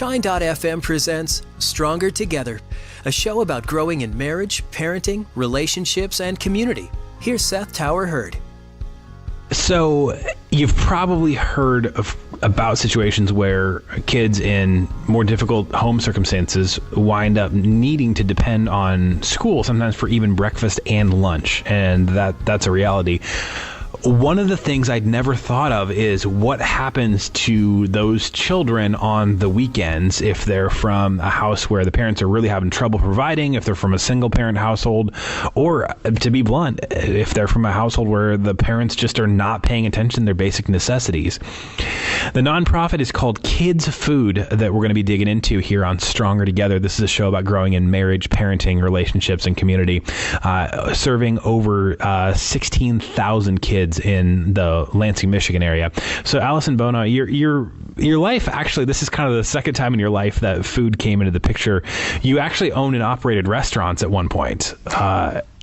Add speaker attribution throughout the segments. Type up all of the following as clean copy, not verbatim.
Speaker 1: Shine.fm presents Stronger Together, a show about growing in marriage, parenting, relationships, and community. Here's Seth Tower Hurd.
Speaker 2: So you've probably heard about situations where kids in more difficult home circumstances wind up needing to depend on school, sometimes for even breakfast and lunch, and that's a reality. One of the things I'd never thought of is what happens to those children on the weekends if they're from a house where the parents are really having trouble providing, if they're from a single parent household, or to be blunt, if they're from a household where the parents just are not paying attention to their basic necessities. The nonprofit is called Kids Food that we're going to be digging into here on Stronger Together. This is a show about growing in marriage, parenting, relationships, and community, serving over 16,000 kids in the Lansing, Michigan area. So Allison, Bono, your life, actually, this is kind of the second time in your life that food came into the picture. You actually owned and operated restaurants at one point.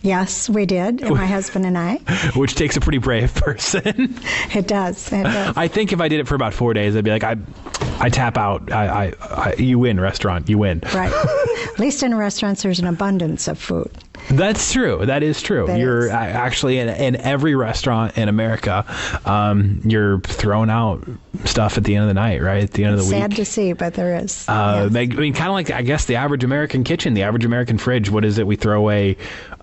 Speaker 3: Yes, we did, my husband and I.
Speaker 2: Which takes a pretty brave person.
Speaker 3: It does.
Speaker 2: I think if I did it for about 4 days, I'd be like, I tap out. You win, restaurant. You win.
Speaker 3: Right. At least in restaurants, there's an abundance of food.
Speaker 2: That's true. That is true. You're actually in every restaurant in America, you're throwing out stuff at the end of the night, right? At the end of the week.
Speaker 3: Sad to see, but there is. Yes.
Speaker 2: I mean, kind of like, I guess, the average American kitchen, the average American fridge. What is it? We throw away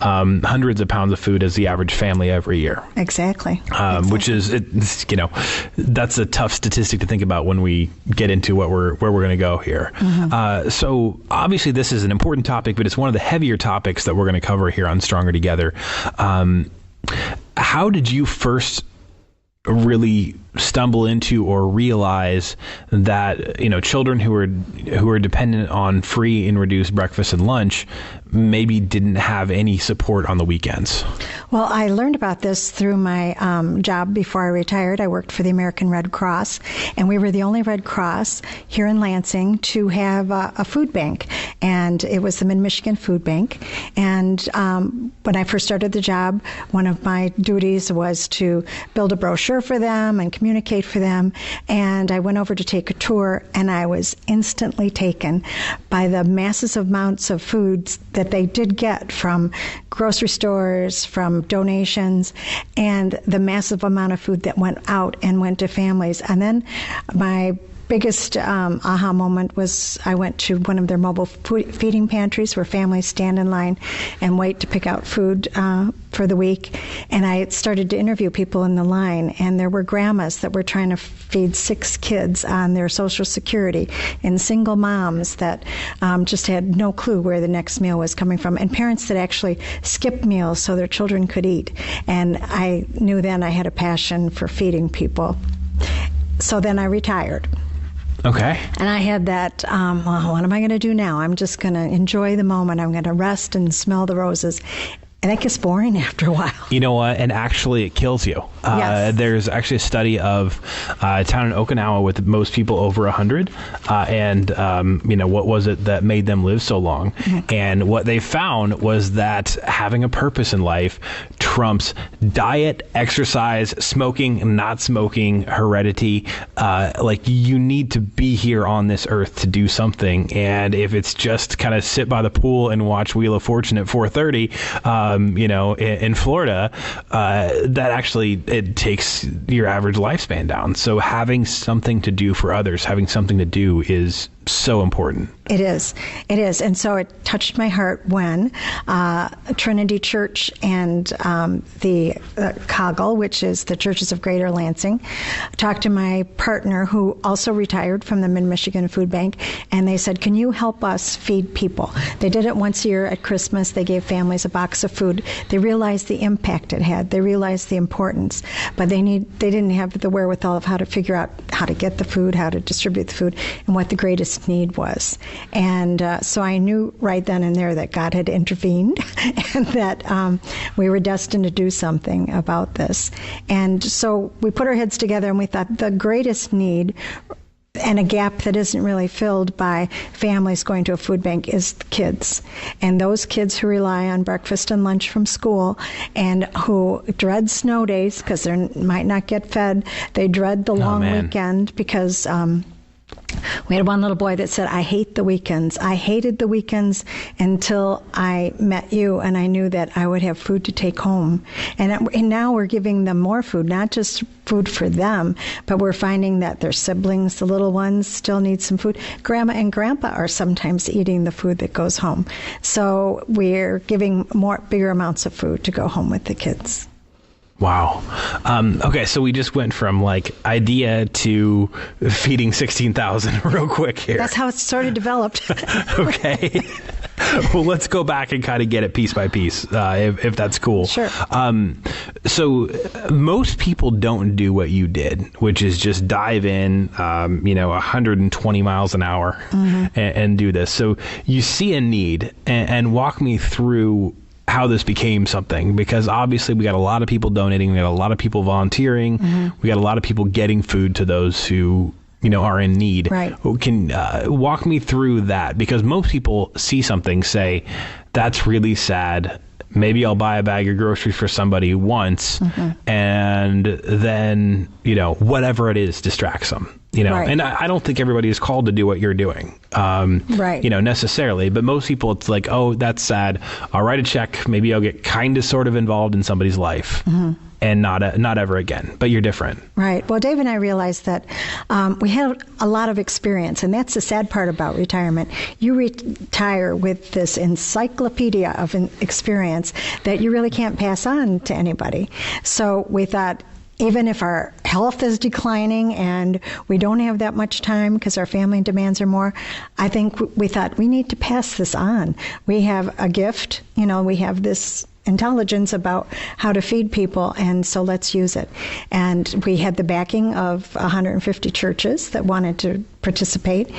Speaker 2: hundreds of pounds of food as the average family every year.
Speaker 3: Exactly.
Speaker 2: Which is, that's a tough statistic to think about when we get into where we're going to go here. Mm-hmm. So obviously this is an important topic, but it's one of the heavier topics that we're going to cover here on Stronger Together. How did you first really stumble into or realize that children who are dependent on free and reduced breakfast and lunch maybe didn't have any support on the weekends?
Speaker 3: Well, I learned about this through my job before I retired. I worked for the American Red Cross, and we were the only Red Cross here in Lansing to have a food bank, and it was the Mid-Michigan Food Bank. And when I first started the job, one of my duties was to build a brochure for them and communicate for them. And I went over to take a tour, and I was instantly taken by the massive amounts of foods that they did get from grocery stores, from donations, and the massive amount of food that went out and went to families. And then my biggest aha moment was I went to one of their mobile feeding pantries where families stand in line and wait to pick out food for the week. And I started to interview people in the line, and there were grandmas that were trying to feed 6 kids on their Social Security, and single moms that just had no clue where the next meal was coming from, and parents that actually skipped meals so their children could eat. And I knew then I had a passion for feeding people. So then I retired.
Speaker 2: Okay.
Speaker 3: And I had that, well, what am I going to do now? I'm just going to enjoy the moment. I'm going to rest and smell the roses. And that gets boring after a while. You
Speaker 2: know what? And actually, it kills you.
Speaker 3: Yes.
Speaker 2: There's actually a study of a town in Okinawa with most people over 100. What was it that made them live so long? Mm-hmm. And what they found was that having a purpose in life trumps diet, exercise, smoking, not smoking, heredity. You need to be here on this earth to do something. And if it's just kind of sit by the pool and watch Wheel of Fortune at 4:30, in Florida, that actually, it takes your average lifespan down. So having something to do for others, having something to do is so important.
Speaker 3: It is. And so it touched my heart when Trinity Church and the COGL, which is the Churches of Greater Lansing, talked to my partner, who also retired from the Mid-Michigan Food Bank, and they said, can you help us feed people? They did it once a year at Christmas. They gave families a box of food. They realized the impact it had. They realized the importance, but they didn't have the wherewithal of how to figure out how to get the food, how to distribute the food, and what the greatest need was. And so I knew right then and there that God had intervened and that we were destined to do something about this. And so we put our heads together and we thought the greatest need and a gap that isn't really filled by families going to a food bank is kids. And those kids who rely on breakfast and lunch from school and who dread snow days because they might not get fed. They dread the long weekend because We had one little boy that said, I hate the weekends. I hated the weekends until I met you and I knew that I would have food to take home. And now we're giving them more food, not just food for them, but we're finding that their siblings, the little ones, still need some food. Grandma and Grandpa are sometimes eating the food that goes home. So we're giving bigger amounts of food to go home with the kids.
Speaker 2: Wow. Okay, so we just went from like idea to feeding 16,000 real quick here.
Speaker 3: That's how it's sort of developed.
Speaker 2: Okay. Well, let's go back and kind of get it piece by piece, if that's cool.
Speaker 3: Sure.
Speaker 2: So most people don't do what you did, which is just dive in, 120 miles an hour and do this. So you see a need and walk me through how this became something, because obviously we got a lot of people donating, we got a lot of people volunteering, we got a lot of people getting food to those who are in need.
Speaker 3: Right.
Speaker 2: Can walk me through that, because most people see something, say, that's really sad. Maybe I'll buy a bag of groceries for somebody once, and then, whatever it is distracts them.
Speaker 3: Right.
Speaker 2: And I don't think everybody is called to do what you're doing,
Speaker 3: right.
Speaker 2: Necessarily. But most people, it's like, oh, that's sad. I'll write a check. Maybe I'll get kind of sort of involved in somebody's life. And not ever again. But you're different.
Speaker 3: Right. Well, Dave and I realized that we had a lot of experience, and that's the sad part about retirement. You retire with this encyclopedia of experience that you really can't pass on to anybody. So we thought, even if our health is declining and we don't have that much time because our family demands are more, I think we thought we need to pass this on. We have a gift, we have this intelligence about how to feed people, and so let's use it. And we had the backing of 150 churches that wanted to participate,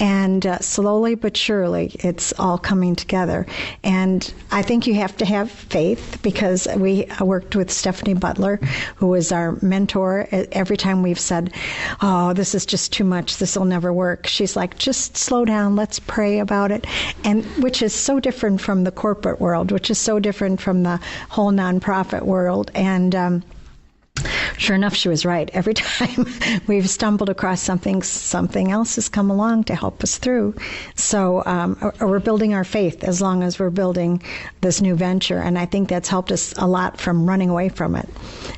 Speaker 3: and slowly but surely it's all coming together. And I think you have to have faith, because we worked with Stephanie Butler, who was our mentor. Every time we've said, oh, this is just too much, this will never work, she's like, just slow down, let's pray about it. And which is so different from the corporate world, which is so different from the whole nonprofit world. And sure enough, she was right. Every time we've stumbled across something else has come along to help us through. So we're building our faith as long as we're building this new venture, and I think that's helped us a lot from running away from it.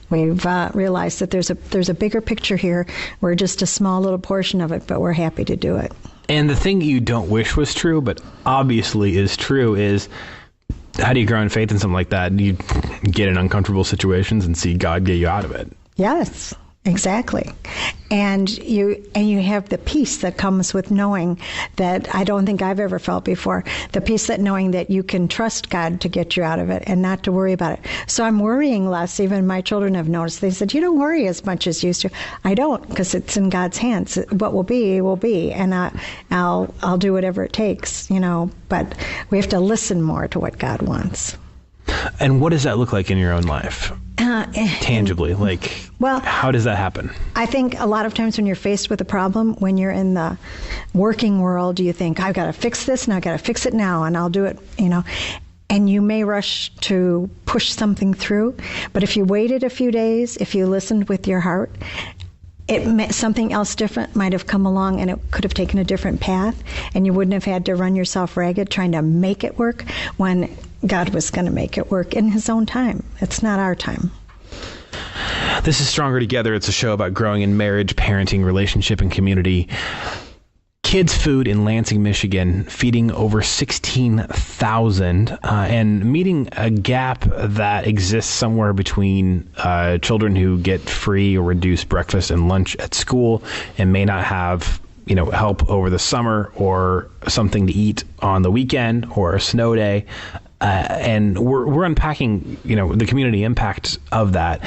Speaker 3: We've realized that there's a bigger picture here. We're just a small little portion of it, but we're happy to do it.
Speaker 2: And the thing you don't wish was true, but obviously is true, is how do you grow in faith in something like that? You get in uncomfortable situations and see God get you out of it.
Speaker 3: Yes, exactly. And you have the peace that comes with knowing that I don't think I've ever felt before. The peace that knowing that you can trust God to get you out of it and not to worry about it. So I'm worrying less. Even my children have noticed. They said, you don't worry as much as you used to. I don't, because it's in God's hands. What will be, and I'll do whatever it takes, But we have to listen more to what God wants.
Speaker 2: And what does that look like in your own life? Tangibly, how does that happen?
Speaker 3: I think a lot of times when you're faced with a problem, when you're in the working world, you think, I've got to fix this, and I've got to fix it now, and I'll do it, And you may rush to push something through, but if you waited a few days, if you listened with your heart, something else different might have come along, and it could have taken a different path, and you wouldn't have had to run yourself ragged trying to make it work when God was going to make it work in His own time. It's not our time.
Speaker 2: This is Stronger Together. It's a show about growing in marriage, parenting, relationship, and community. Kids Food in Lansing, Michigan, feeding over 16,000 and meeting a gap that exists somewhere between children who get free or reduced breakfast and lunch at school and may not have help over the summer or something to eat on the weekend or a snow day. And we're unpacking, the community impact of that.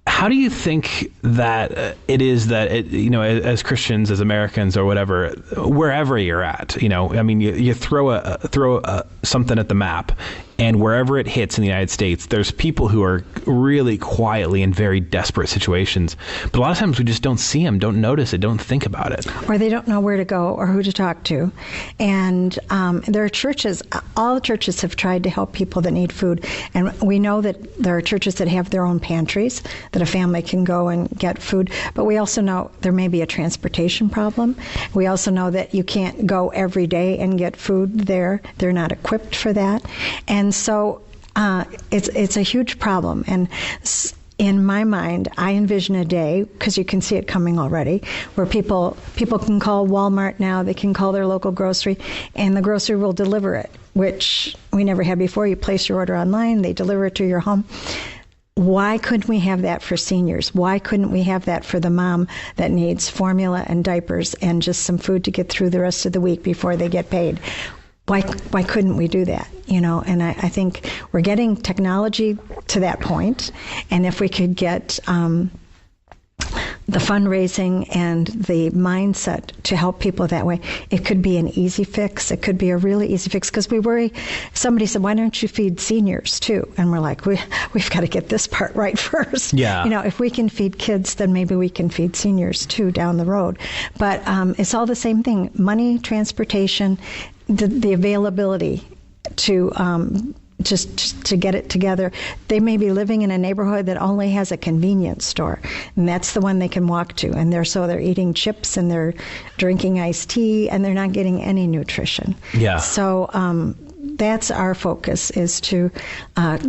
Speaker 2: How do you think that it is that, as Christians, as Americans or whatever, wherever you're at, you throw something at the map And wherever it hits in the United States, there's people who are really quietly in very desperate situations. But a lot of times we just don't see them, don't notice it, don't think about it.
Speaker 3: Or they don't know where to go or who to talk to. And there are churches, all the churches have tried to help people that need food. And we know that there are churches that have their own pantries that a family can go and get food. But we also know there may be a transportation problem. We also know that you can't go every day and get food there. They're not equipped for that. And so it's a huge problem. And in my mind, I envision a day, because you can see it coming already, where people can call Walmart now, they can call their local grocery, and the grocery will deliver it, which we never had before. You place your order online, they deliver it to your home. Why couldn't we have that for seniors? Why couldn't we have that for the mom that needs formula and diapers and just some food to get through the rest of the week before they get paid? Why couldn't we do that? And I think we're getting technology to that point. And if we could get the fundraising and the mindset to help people that way, it could be an easy fix. It could be a really easy fix, because we worry. Somebody said, why don't you feed seniors too? And we're like, we've got to get this part right first.
Speaker 2: Yeah.
Speaker 3: If we can feed kids, then maybe we can feed seniors too down the road. But it's all the same thing: money, transportation, the availability to just to get it together. They may be living in a neighborhood that only has a convenience store, and that's the one they can walk to. And they're eating chips and they're drinking iced tea, and they're not getting any nutrition.
Speaker 2: Yeah.
Speaker 3: So that's our focus, is to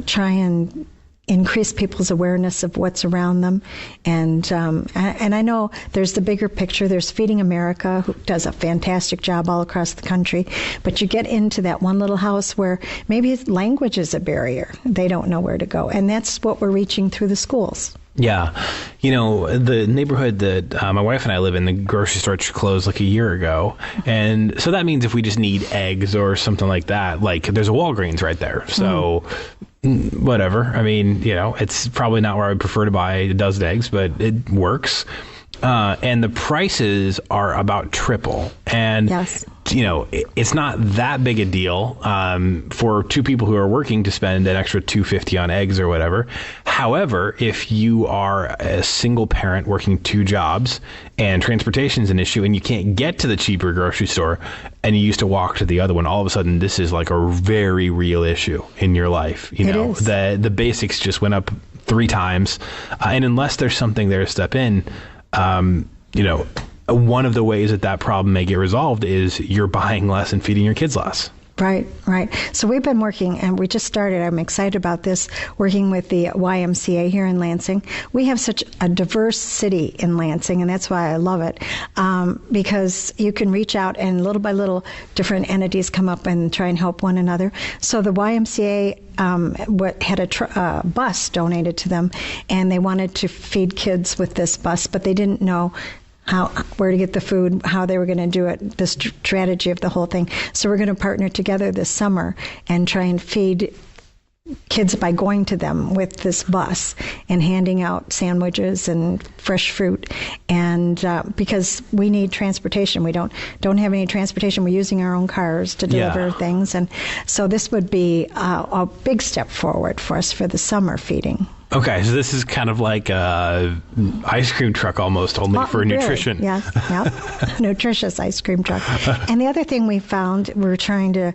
Speaker 3: try and increase people's awareness of what's around them. And I know there's the bigger picture. There's Feeding America, who does a fantastic job all across the country. But you get into that one little house where maybe language is a barrier. They don't know where to go. And that's what we're reaching through the schools.
Speaker 2: Yeah. The neighborhood that my wife and I live in, the grocery store closed like a year ago. And so that means if we just need eggs or something like that, like there's a Walgreens right there. So whatever. I mean, it's probably not where I would prefer to buy a dozen eggs, but it works. And the prices are about triple. And,
Speaker 3: yes.
Speaker 2: It's not that big a deal for two people who are working to spend an extra $2.50 on eggs or whatever. However, if you are a single parent working two jobs and transportation is an issue and you can't get to the cheaper grocery store and you used to walk to the other one, all of a sudden this is like a very real issue in your life.
Speaker 3: It is.
Speaker 2: The basics just went up 3 times. And unless there's something there to step in, one of the ways that problem may get resolved is you're buying less and feeding your kids less.
Speaker 3: Right. So we've been working, and we just started, I'm excited about this, working with the YMCA here in Lansing. We have such a diverse city in Lansing, and that's why I love it, because you can reach out and little by little different entities come up and try and help one another. So the YMCA had a bus donated to them, and they wanted to feed kids with this bus, but they didn't know where to get the food, how they were going to do it, the strategy of the whole thing. So we're going to partner together this summer and try and feed kids by going to them with this bus and handing out sandwiches and fresh fruit. And because we need transportation, we don't have any transportation. We're using our own cars to deliver things. And so this would be a big step forward for us for the summer feeding.
Speaker 2: Okay, so this is kind of like a ice cream truck almost, only for nutrition.
Speaker 3: Yes, nutritious ice cream truck. And the other thing we found, we're trying to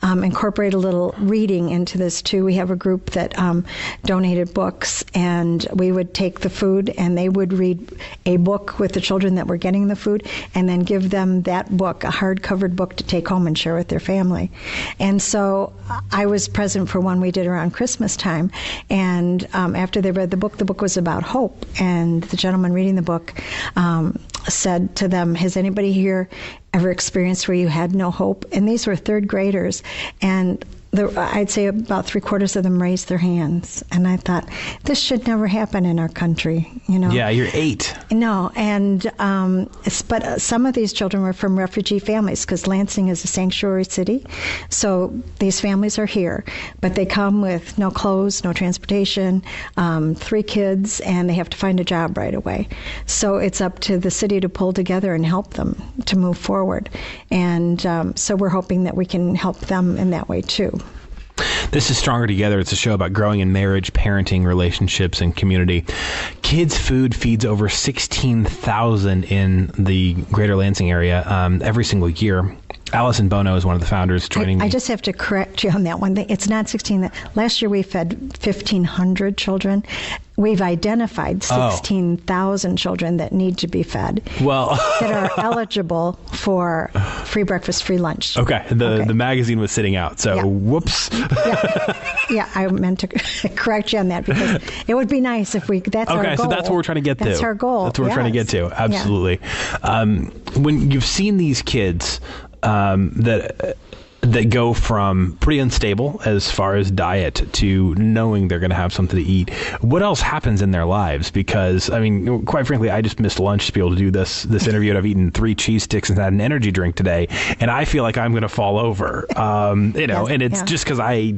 Speaker 3: incorporate a little reading into this too. We have a group that donated books, and we would take the food and they would read a book with the children that were getting the food, and then give them that book, a hard-covered book, to take home and share with their family. And so I was present for one we did around Christmas time, and after they read the book was about hope, and the gentleman reading the book said to them, has anybody here ever experienced where you had no hope? And these were third graders, and I'd say about 3/4 of them raised their hands. And I thought, this should never happen in our country,
Speaker 2: Yeah, you're 8.
Speaker 3: No, and but some of these children were from refugee families, because Lansing is a sanctuary city. So these families are here, but they come with no clothes, no transportation, 3 kids, and they have to find a job right away. So it's up to the city to pull together and help them to move forward. And so we're hoping that we can help them in that way too.
Speaker 2: This is Stronger Together. It's a show about growing in marriage, parenting, relationships, and community. Kids Food feeds over 16,000 in the greater Lansing area every single year. Allison Bono is one of the founders joining me.
Speaker 3: I just have to correct you on that one thing. It's not 16. Last year we fed 1,500 children. We've identified 16,000 children that need to be fed.
Speaker 2: Well,
Speaker 3: that are eligible for free breakfast, free lunch.
Speaker 2: Okay. The magazine was sitting out, so whoops.
Speaker 3: Yeah, I meant to correct you on that because it would be nice if that's our goal.
Speaker 2: Okay, so that's what we're trying to get to.
Speaker 3: That's our goal.
Speaker 2: That's what we're trying to get to. Absolutely. When you've seen these kids that go from pretty unstable as far as diet to knowing they're going to have something to eat, what else happens in their lives? Because, I mean, quite frankly, I just missed lunch to be able to do this interview, and I've eaten 3 cheese sticks and had an energy drink today, and I feel like I'm going to fall over, and it's just because I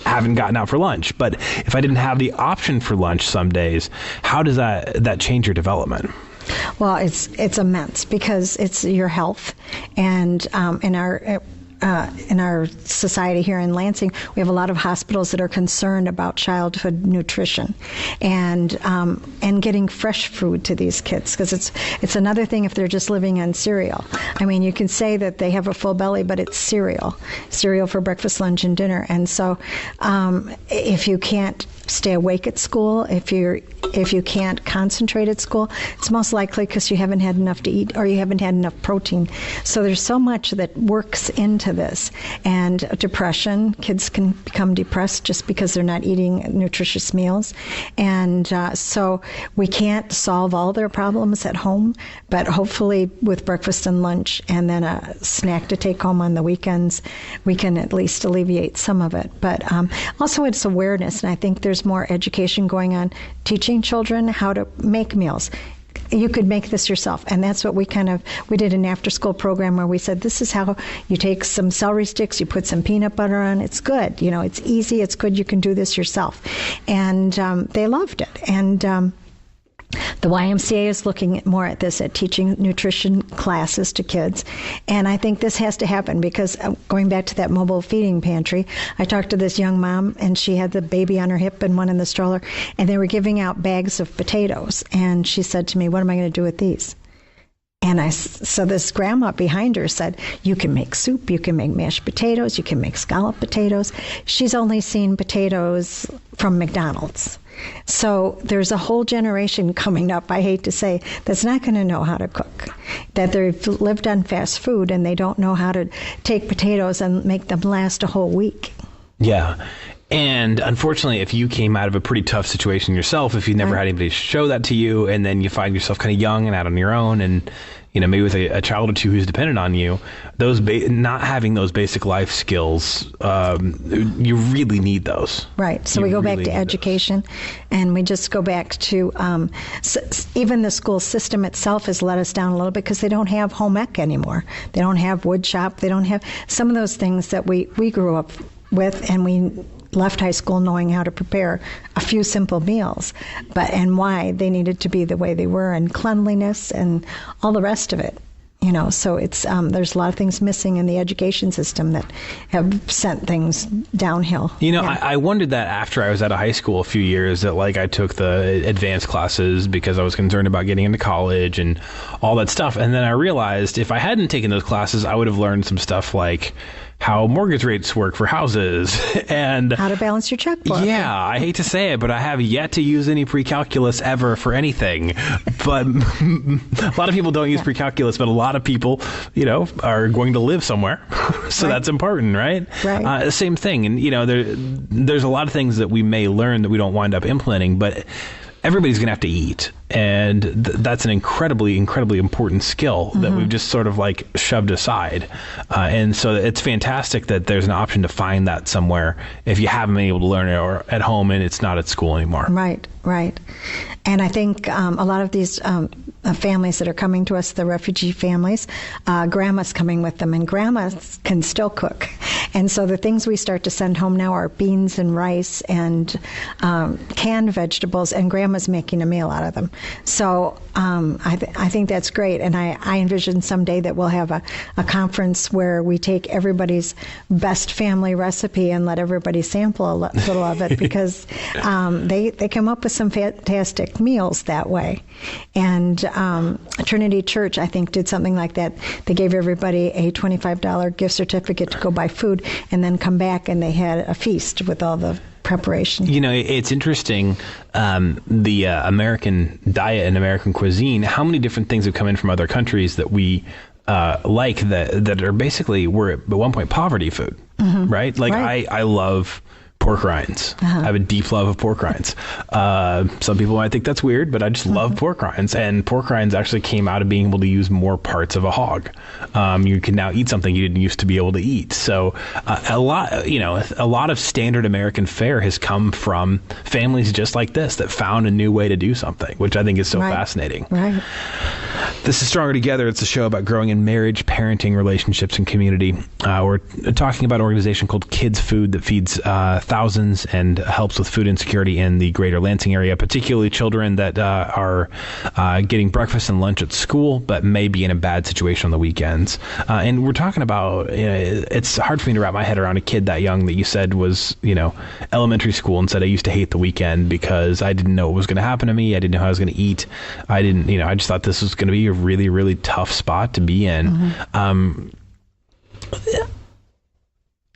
Speaker 2: haven't gotten out for lunch. But if I didn't have the option for lunch some days, how does that change your development?
Speaker 3: Well, it's immense because it's your health, and in our society here in Lansing, we have a lot of hospitals that are concerned about childhood nutrition and getting fresh food to these kids, because it's another thing if they're just living on cereal. I mean, you can say that they have a full belly, but it's cereal for breakfast, lunch, and dinner. And so if you can't stay awake at school, if you can't concentrate at school, it's most likely because you haven't had enough to eat or you haven't had enough protein. So there's so much that works into this. And depression, kids can become depressed just because they're not eating nutritious meals. And so we can't solve all their problems at home, but hopefully with breakfast and lunch and then a snack to take home on the weekends, we can at least alleviate some of it. But also it's awareness, and I think there's more education going on, teaching children how to make meals. You could make this yourself, and that's what we did an after-school program where we said, this is how you take some celery sticks, you put some peanut butter on, it's good, it's easy, it's good, you can do this yourself. And they loved it. And the YMCA is looking more at this, at teaching nutrition classes to kids. And I think this has to happen because going back to that mobile feeding pantry, I talked to this young mom, and she had the baby on her hip and one in the stroller, and they were giving out bags of potatoes. And she said to me, what am I going to do with these? And so this grandma behind her said, you can make soup, you can make mashed potatoes, you can make scalloped potatoes. She's only seen potatoes from McDonald's. So there's a whole generation coming up, I hate to say, that's not going to know how to cook, that they've lived on fast food and they don't know how to take potatoes and make them last a whole week. Yeah.
Speaker 2: And unfortunately, if you came out of a pretty tough situation yourself, if you never had anybody show that to you, and then you find yourself kind of young and out on your own, and maybe with a child or two who's dependent on you, those not having those basic life skills, you really need those.
Speaker 3: Right. So we go back to education, and we just go back to even the school system itself has let us down a little bit because they don't have home ec anymore. They don't have wood shop. They don't have some of those things that we grew up with, and we left high school knowing how to prepare a few simple meals, and why they needed to be the way they were, and cleanliness and all the rest of it. So it's there's a lot of things missing in the education system that have sent things downhill.
Speaker 2: I wondered that after I was out of high school a few years, that I took the advanced classes because I was concerned about getting into college and all that stuff. And then I realized if I hadn't taken those classes, I would have learned some stuff like how mortgage rates work for houses and
Speaker 3: how to balance your checkbook.
Speaker 2: Yeah, I hate to say it, but I have yet to use any pre-calculus ever for anything. But a lot of people don't use pre-calculus, but a lot of people, are going to live somewhere. So that's important, right?
Speaker 3: Right.
Speaker 2: Same thing. And, there's a lot of things that we may learn that we don't wind up implementing, but everybody's going to have to eat. And that's an incredibly, incredibly important skill that we've just sort of shoved aside. And so it's fantastic that there's an option to find that somewhere if you haven't been able to learn it or at home and it's not at school anymore.
Speaker 3: Right. And I think a lot of these families that are coming to us, the refugee families, grandma's coming with them, and grandma can still cook. And so the things we start to send home now are beans and rice and canned vegetables, and Grandma's making a meal out of them. So I think that's great. And I envision someday that we'll have a conference where we take everybody's best family recipe and let everybody sample a little of it, because they come up with some fantastic meals that way. And Trinity Church, I think, did something like that. They gave everybody a $25 gift certificate to go buy food, and then come back and they had a feast with all the preparation.
Speaker 2: You know, it's interesting, the American diet and American cuisine, how many different things have come in from other countries that we like that are basically, were at one point poverty food, right? Like right. I love pork rinds. I have a deep love of pork rinds. Some people might think that's weird, but I just love pork rinds. And pork rinds actually came out of being able to use more parts of a hog. You can now eat something you didn't used to be able to eat. So a lot of standard American fare has come from families just like this that found a new way to do something, which I think is so fascinating. Right. This is Stronger Together. It's a show about growing in marriage, parenting, relationships, and community. We're talking about an organization called Kids Food that feeds thousands and helps with food insecurity in the greater Lansing area, particularly children that are getting breakfast and lunch at school, but may be in a bad situation on the weekends. And we're talking about, it's hard for me to wrap my head around a kid that young that you said was, elementary school, and said, I used to hate the weekend because I didn't know what was going to happen to me. I didn't know how I was going to eat. I just thought this was going to be a really, really tough spot to be in.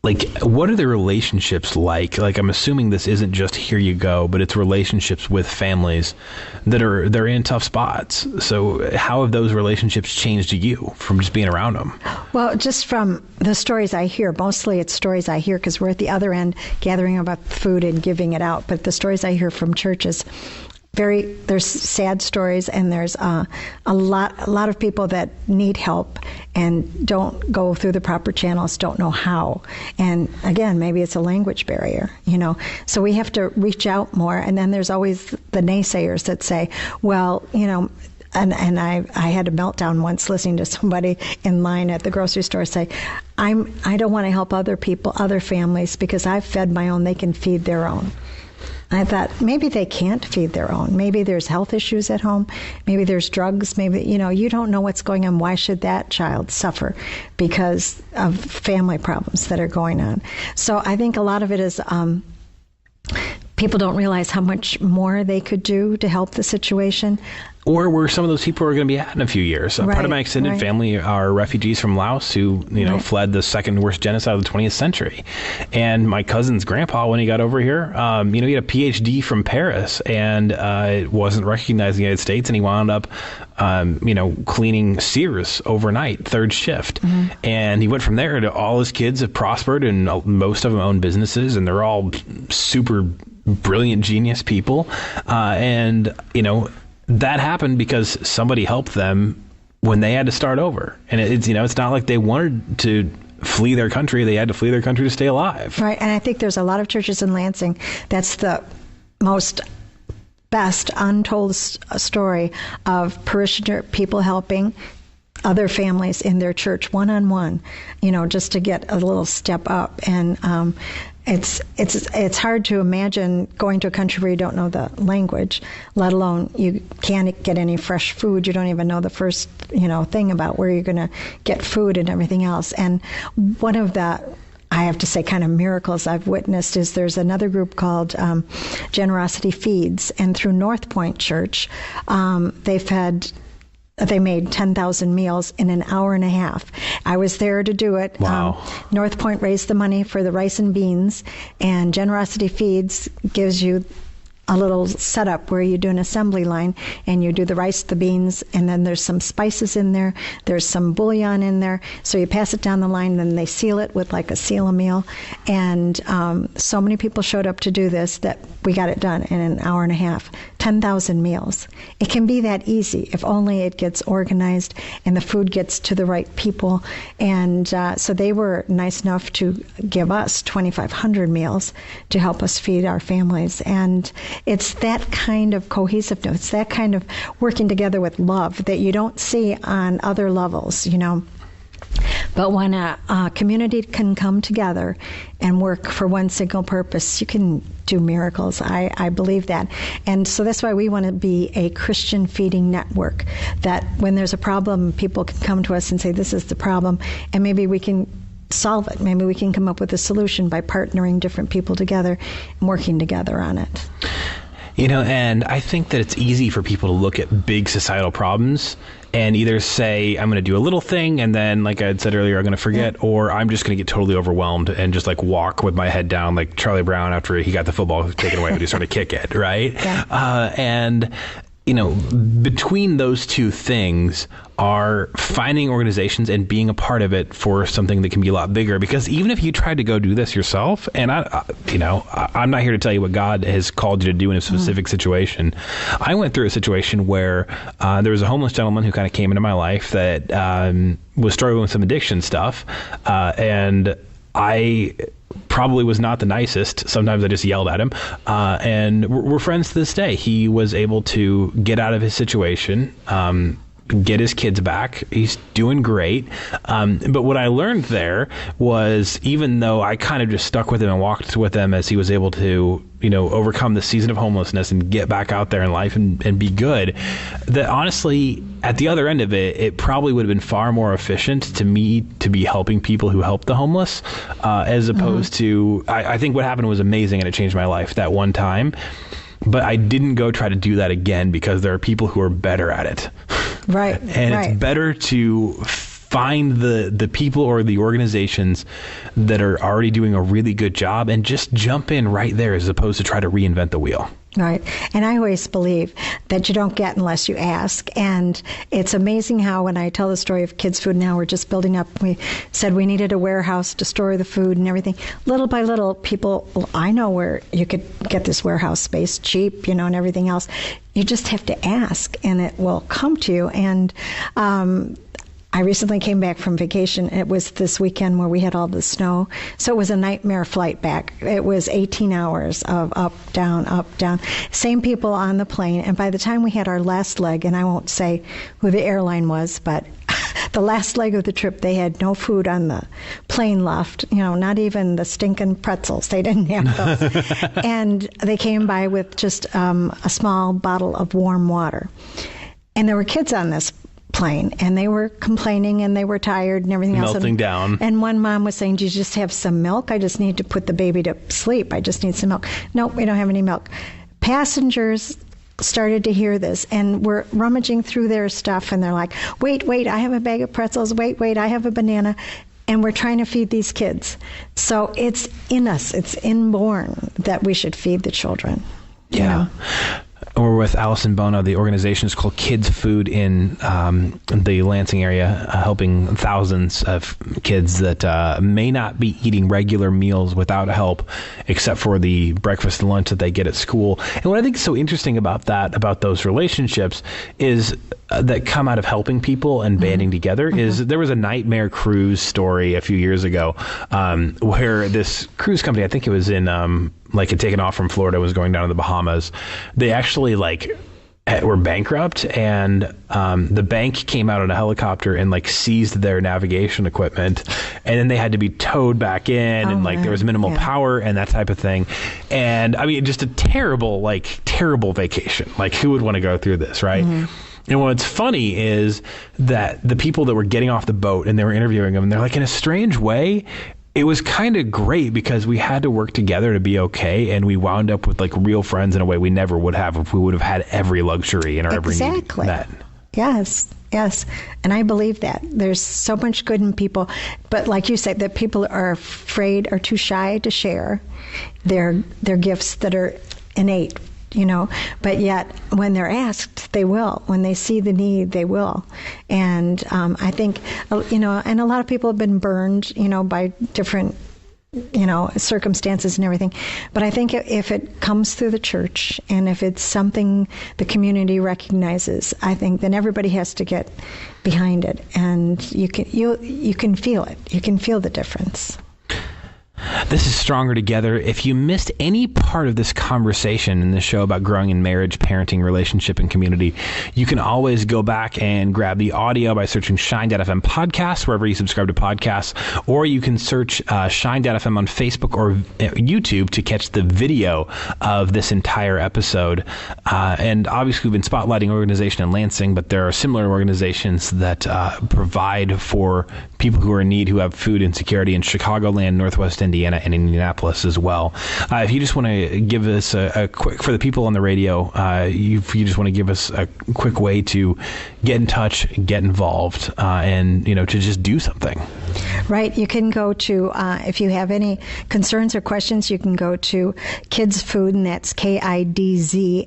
Speaker 2: Like, what are the relationships like? Like, I'm assuming this isn't just here you go, but it's relationships with families they're in tough spots. So how have those relationships changed to you from just being around them?
Speaker 3: Well, just from the stories I hear, mostly it's stories I hear because we're at the other end gathering about food and giving it out. But the stories I hear from churches, there's sad stories, and there's a lot of people that need help and don't go through the proper channels, don't know how. And again, maybe it's a language barrier, So we have to reach out more. And then there's always the naysayers that say, well, and I had a meltdown once listening to somebody in line at the grocery store say, I don't want to help other people, other families, because I've fed my own, they can feed their own. I thought maybe they can't feed their own. Maybe there's health issues at home. Maybe there's drugs. Maybe, you don't know what's going on. Why should that child suffer because of family problems that are going on? So I think a lot of it is people don't realize how much more they could do to help the situation.
Speaker 2: Or where some of those people are going to be at in a few years. Part of my extended family are refugees from Laos who, fled the second worst genocide of the 20th century. And my cousin's grandpa, when he got over here, he had a PhD from Paris, and it wasn't recognized in the United States, and he wound up, cleaning Sears overnight, third shift. And he went from there to all his kids have prospered, and most of them own businesses, and they're all super brilliant, genius people. That happened because somebody helped them when they had to start over. And it's not like they wanted to flee their country. They had to flee their country to stay alive.
Speaker 3: Right. And I think there's a lot of churches in Lansing. That's the best untold story of parishioner people helping other families in their church one-on-one, just to get a little step up. And it's hard to imagine going to a country where you don't know the language, let alone you can't get any fresh food. You don't even know the first, thing about where you're going to get food and everything else. And one of the, I have to say, kind of miracles I've witnessed is there's another group called Generosity Feeds, and through North Point Church, they made 10,000 meals in an hour and a half. I was there to do it.
Speaker 2: Wow.
Speaker 3: North Point raised the money for the rice and beans, and Generosity Feeds gives you a little setup where you do an assembly line, and you do the rice, the beans, and then there's some spices in there. There's some bouillon in there. So you pass it down the line, then they seal it with like a seal a meal. And so many people showed up to do this that we got it done in an hour and a half. 10,000 meals. It can be that easy if only it gets organized and the food gets to the right people. And so they were nice enough to give us 2,500 meals to help us feed our families. And it's that kind of cohesiveness, it's that kind of working together with love that you don't see on other levels, But when a community can come together and work for one single purpose, you can do miracles. I believe that. And so that's why we want to be a Christian feeding network, that when there's a problem, people can come to us and say, this is the problem, and maybe we can solve it. Maybe we can come up with a solution by partnering different people together and working together on it.
Speaker 2: You know, and I think that it's easy for people to look at big societal problems and either say, I'm going to do a little thing, and then, like I had said earlier, I'm going to forget, or I'm just going to get totally overwhelmed and just like walk with my head down like Charlie Brown after he got the football taken away, but he started to kick it, right? Yeah. And you know, between those two things are finding organizations and being a part of it for something that can be a lot bigger. Because even if you tried to go do this yourself, and I'm not here to tell you what God has called you to do in a specific situation. I went through a situation where there was a homeless gentleman who kind of came into my life that was struggling with some addiction stuff, and I probably was not the nicest. Sometimes I just yelled at him. And we're friends to this day. He was able to get out of his situation, get his kids back. He's doing great. But what I learned there was, even though I kind of just stuck with him and walked with him as he was able to, overcome the season of homelessness and get back out there in life and be good, that honestly, at the other end of it, it probably would have been far more efficient to me to be helping people who help the homeless, as opposed to, I think what happened was amazing and it changed my life that one time. But I didn't go try to do that again because there are people who are better at it.
Speaker 3: Right.
Speaker 2: And it's better to find the people or the organizations that are already doing a really good job and just jump in right there, as opposed to try to reinvent the wheel.
Speaker 3: Right. And I always believe that you don't get unless you ask. And it's amazing how, when I tell the story of Kids Food Now, we're just building up. We said we needed a warehouse to store the food and everything. Little by little, people, I know where you could get this warehouse space cheap, and everything else. You just have to ask, and it will come to you. And I recently came back from vacation. It was this weekend where we had all the snow. So it was a nightmare flight back. It was 18 hours of up, down, same people on the plane. And by the time we had our last leg, and I won't say who the airline was, but the last leg of the trip, they had no food on the plane left, not even the stinking pretzels. They didn't have those. And they came by with just a small bottle of warm water. And there were kids on this plane, and they were complaining, and they were tired and everything else.
Speaker 2: Melting down.
Speaker 3: And one mom was saying, do you just have some milk? I just need to put the baby to sleep. I just need some milk. Nope, we don't have any milk. Passengers started to hear this and were rummaging through their stuff, and they're like, wait, I have a bag of pretzels. Wait, I have a banana. And we're trying to feed these kids. So it's in us. It's inborn that we should feed the children.
Speaker 2: Yeah. We're with Allison Bono. The organization is called Kids Food in the Lansing area, helping thousands of kids that may not be eating regular meals without help, except for the breakfast and lunch that they get at school. And what I think is so interesting about that, about those relationships, is that come out of helping people and banding together, is there was a nightmare cruise story a few years ago where this cruise company, I think it was in had taken off from Florida, was going down to the Bahamas. They actually were bankrupt, and the bank came out on a helicopter and seized their navigation equipment, and then they had to be towed back in, there was minimal power and that type of thing. And I mean, just a terrible vacation. Who would want to go through this, right? And what's funny is that the people that were getting off the boat and they were interviewing them, and they're in a strange way, it was kind of great because we had to work together to be okay, and we wound up with real friends in a way we never would have if we would have had every luxury and our every need met.
Speaker 3: Yes. And I believe that. There's so much good in people, but like you said, that people are afraid or too shy to share their gifts that are innate. But yet when they're asked, they will. When they see the need, they will. And I think, and a lot of people have been burned, by different, circumstances and everything. But I think if it comes through the church, and if it's something the community recognizes, I think then everybody has to get behind it. And you can feel it. You can feel the difference.
Speaker 2: This is Stronger Together. If you missed any part of this conversation in this show about growing in marriage, parenting, relationship, and community, you can always go back and grab the audio by searching Shine.fm podcast, wherever you subscribe to podcasts, or you can search Shine.fm on Facebook or YouTube to catch the video of this entire episode. And obviously, we've been spotlighting an organization in Lansing, but there are similar organizations that provide for people who are in need, who have food insecurity in Chicagoland, Northwest Indiana, and Indianapolis as well. If you just want to give us a quick, for the people on the radio, if you just want to give us a quick way to get in touch, get involved, and to just do something.
Speaker 3: Right. You can go to, if you have any concerns or questions, you can go to Kids Food, and that's KIDZFOOD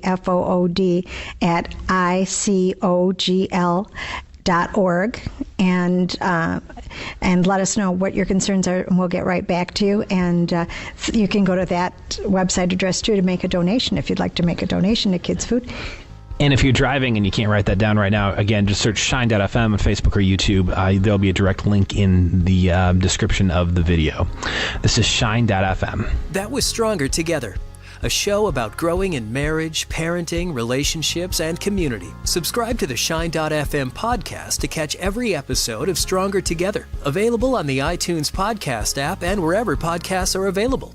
Speaker 3: at ICOGL.org, and let us know what your concerns are, and we'll get right back to you. And you can go to that website address too to make a donation if you'd like to make a donation to Kids Food.
Speaker 2: And if you're driving and you can't write that down right now, again, just search Shine.fm on Facebook or YouTube. There'll be a direct link in the description of the video. This is Shine.fm.
Speaker 1: That was Stronger Together, a show about growing in marriage, parenting, relationships, and community. Subscribe to the Shine.fm podcast to catch every episode of Stronger Together, available on the iTunes podcast app and wherever podcasts are available.